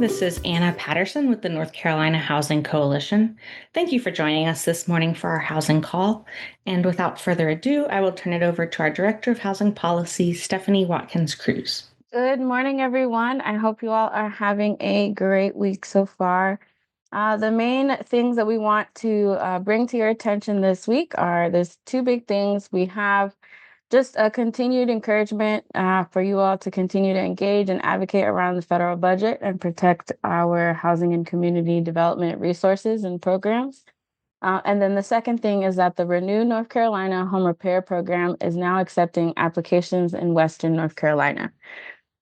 This is Anna Patterson with the North Carolina Housing Coalition. Thank you for joining us this morning for our housing call. And without further ado, I will turn it over to our Director of Housing Policy, Stephanie Watkins Cruz. Good morning, everyone. I hope you all are having a great week so far. The main things that we want to bring to your attention this week are there's two big things. We have just a continued encouragement for you all to continue to engage and advocate around the federal budget and protect our housing and community development resources and programs. And then the second thing is that the Renew North Carolina Home Repair Program is now accepting applications in Western North Carolina.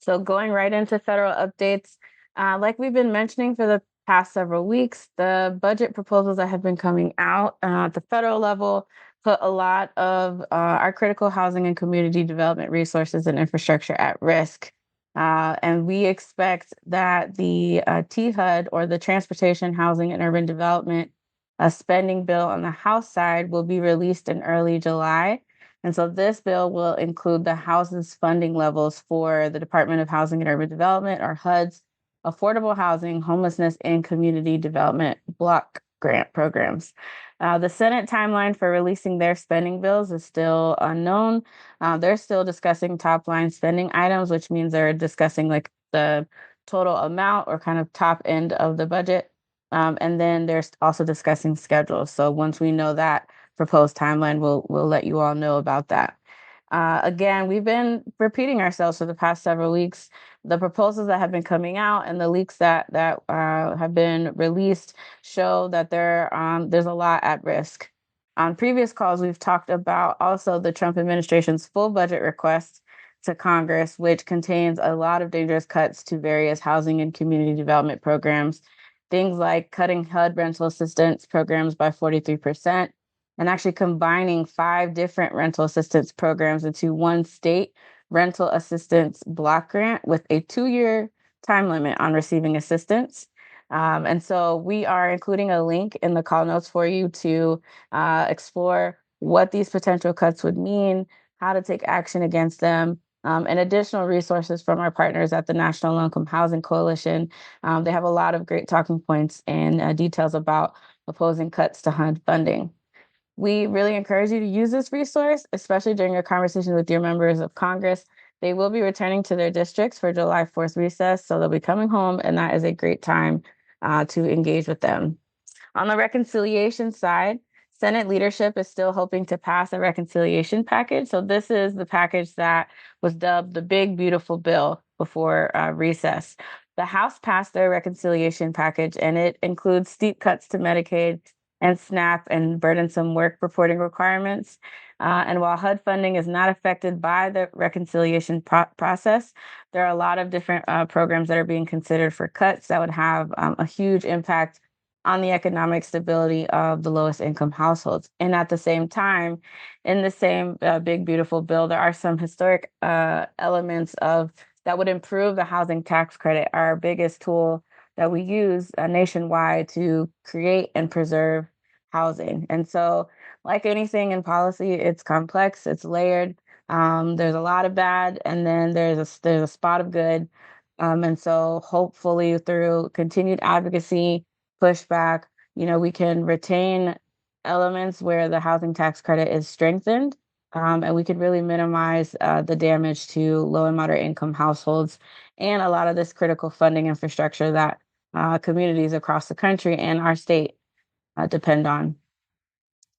So going right into federal updates, like we've been mentioning for the past several weeks, the budget proposals that have been coming out at the federal level put a lot of our critical housing and community development resources and infrastructure at risk. And we expect that the THUD, or the Transportation, Housing, and Urban Development spending bill on the House side, will be released in early July. And so this bill will include the House's funding levels for the Department of Housing and Urban Development, or HUD's affordable housing, homelessness, and community development block grant programs. The Senate timeline for releasing their spending bills is still unknown. They're still discussing top line spending items, which means they're discussing like the total amount or kind of top end of the budget. And then they're also discussing schedules. So once we know that proposed timeline, we'll let you all know about that. Again, we've been repeating ourselves for the past several weeks. The proposals that have been coming out and the leaks that have been released show that there's a lot at risk. On previous calls, we've talked about also the Trump administration's full budget request to Congress, which contains a lot of dangerous cuts to various housing and community development programs. Things like cutting HUD rental assistance programs by 43%, and actually combining 5 different rental assistance programs into one state rental assistance block grant with a 2-year time limit on receiving assistance. And so we are including a link in the call notes for you to explore what these potential cuts would mean, how to take action against them, and additional resources from our partners at the National Low Income Housing Coalition. They have a lot of great talking points and details about opposing cuts to HUD funding. We really encourage you to use this resource, especially during your conversation with your members of Congress. They will be returning to their districts for July 4th recess, so they'll be coming home, and that is a great time to engage with them. On the reconciliation side, Senate leadership is still hoping to pass a reconciliation package. So this is the package that was dubbed the Big Beautiful Bill before recess. The House passed their reconciliation package, and it includes steep cuts to Medicaid and SNAP and burdensome work reporting requirements. And while HUD funding is not affected by the reconciliation process, there are a lot of different programs that are being considered for cuts that would have a huge impact on the economic stability of the lowest income households. And at the same time, in the same big, beautiful bill, there are some historic elements of that would improve the housing tax credit, our biggest tool that we use nationwide to create and preserve housing. And so, like anything in policy, it's complex, it's layered. There's a lot of bad, and then there's a spot of good. And so, hopefully, through continued advocacy, pushback, we can retain elements where the housing tax credit is strengthened, and we could really minimize the damage to low and moderate income households and a lot of this critical funding infrastructure that communities across the country and our state depend on.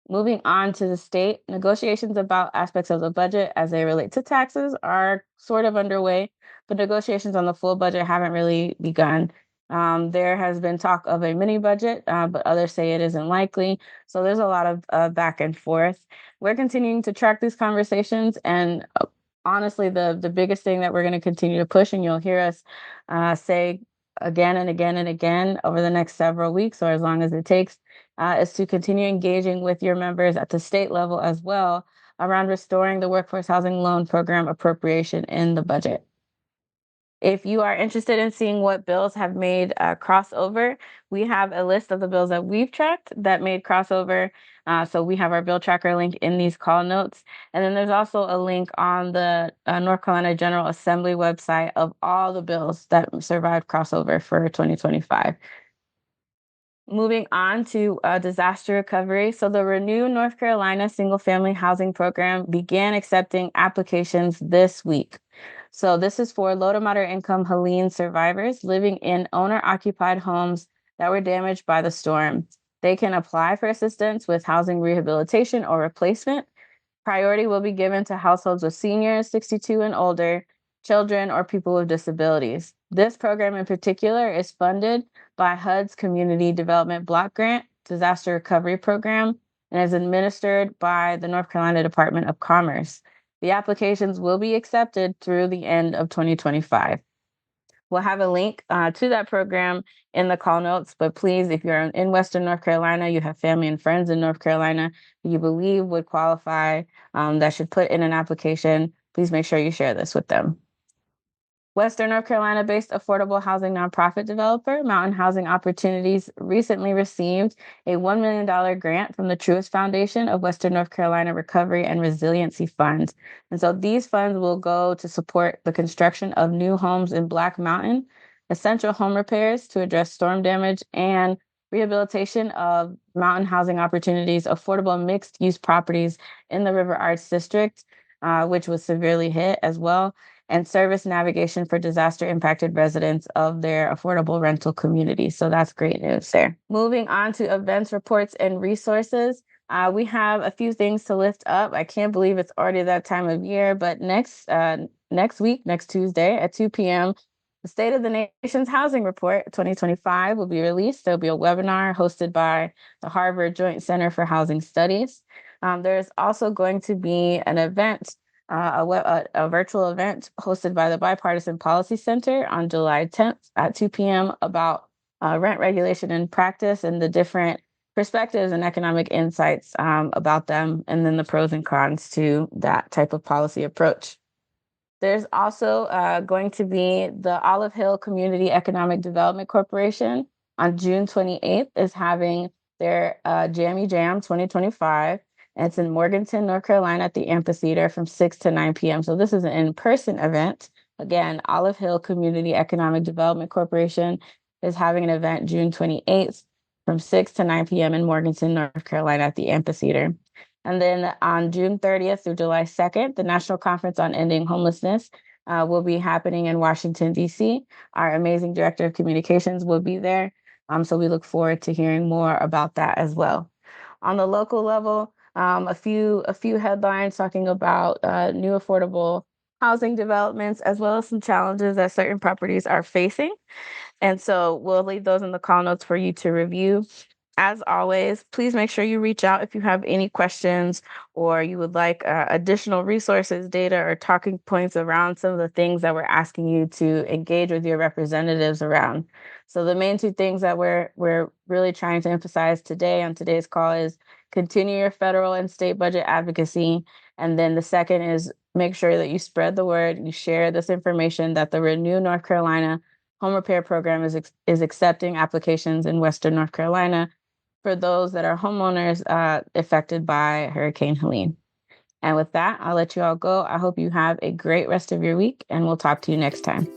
Moving on to the state, negotiations about aspects of the budget as they relate to taxes are sort of underway, but negotiations on the full budget haven't really begun. There has been talk of a mini budget, but others say it isn't likely. So there's a lot of back and forth. We're continuing to track these conversations, and honestly, the biggest thing that we're going to continue to push, and you'll hear us say again and again and again over the next several weeks, or as long as it takes, is to continue engaging with your members at the state level as well around restoring the workforce housing loan program appropriation in the budget. If you are interested in seeing what bills have made crossover, we have a list of the bills that we've tracked that made crossover. So we have our bill tracker link in these call notes. And then there's also a link on the North Carolina General Assembly website of all the bills that survived crossover for 2025. Moving on to disaster recovery. So, the Renew North Carolina Single Family Housing Program began accepting applications this week. So, this is for low to moderate income Helene survivors living in owner occupied homes that were damaged by the storm. They can apply for assistance with housing rehabilitation or replacement. Priority will be given to households with seniors 62 and older, children, or people with disabilities. This program in particular is funded by HUD's Community Development Block Grant Disaster Recovery Program and is administered by the North Carolina Department of Commerce. The applications will be accepted through the end of 2025. We'll have a link to that program in the call notes, but please, if you're in Western North Carolina, you have family and friends in North Carolina who you believe would qualify, that should put in an application, please make sure you share this with them. Western North Carolina-based affordable housing nonprofit developer, Mountain Housing Opportunities, recently received a $1 million grant from the Truist Foundation of Western North Carolina Recovery and Resiliency Funds. And so these funds will go to support the construction of new homes in Black Mountain, essential home repairs to address storm damage, and rehabilitation of Mountain Housing Opportunities affordable mixed-use properties in the River Arts District, which was severely hit as well, and service navigation for disaster impacted residents of their affordable rental community. So that's great news there. Moving on to events, reports, and resources. We have a few things to lift up. I can't believe it's already that time of year, but next week, next Tuesday at 2 p.m., the State of the Nation's Housing Report 2025 will be released. There'll be a webinar hosted by the Harvard Joint Center for Housing Studies. There's also going to be an event, a virtual event hosted by the Bipartisan Policy Center on July 10th at 2 p.m. about rent regulation and practice and the different perspectives and economic insights about them, and then the pros and cons to that type of policy approach. There's also going to be the Olive Hill Community Economic Development Corporation on June 28th is having their Jammy Jam 2025. And it's in Morganton, North Carolina at the amphitheater from 6 to 9 p.m. So this is an in-person event. Again, Olive Hill Community Economic Development Corporation is having an event June 28th from 6 to 9 p.m. in Morganton, North Carolina at the amphitheater. And then on June 30th through July 2nd, the National Conference on Ending Homelessness will be happening in Washington, D.C. Our amazing Director of Communications will be there. So we look forward to hearing more about that as well. On the local level, a few headlines talking about new affordable housing developments, as well as some challenges that certain properties are facing. And so we'll leave those in the call notes for you to review. As always, please make sure you reach out if you have any questions or you would like additional resources, data, or talking points around some of the things that we're asking you to engage with your representatives around. So the main two things that we're really trying to emphasize today on today's call is continue your federal and state budget advocacy. And then the second is make sure that you spread the word, you share this information that the Renew North Carolina Home Repair Program is accepting applications in Western North Carolina for those that are homeowners affected by Hurricane Helene. And with that, I'll let you all go. I hope you have a great rest of your week, and we'll talk to you next time.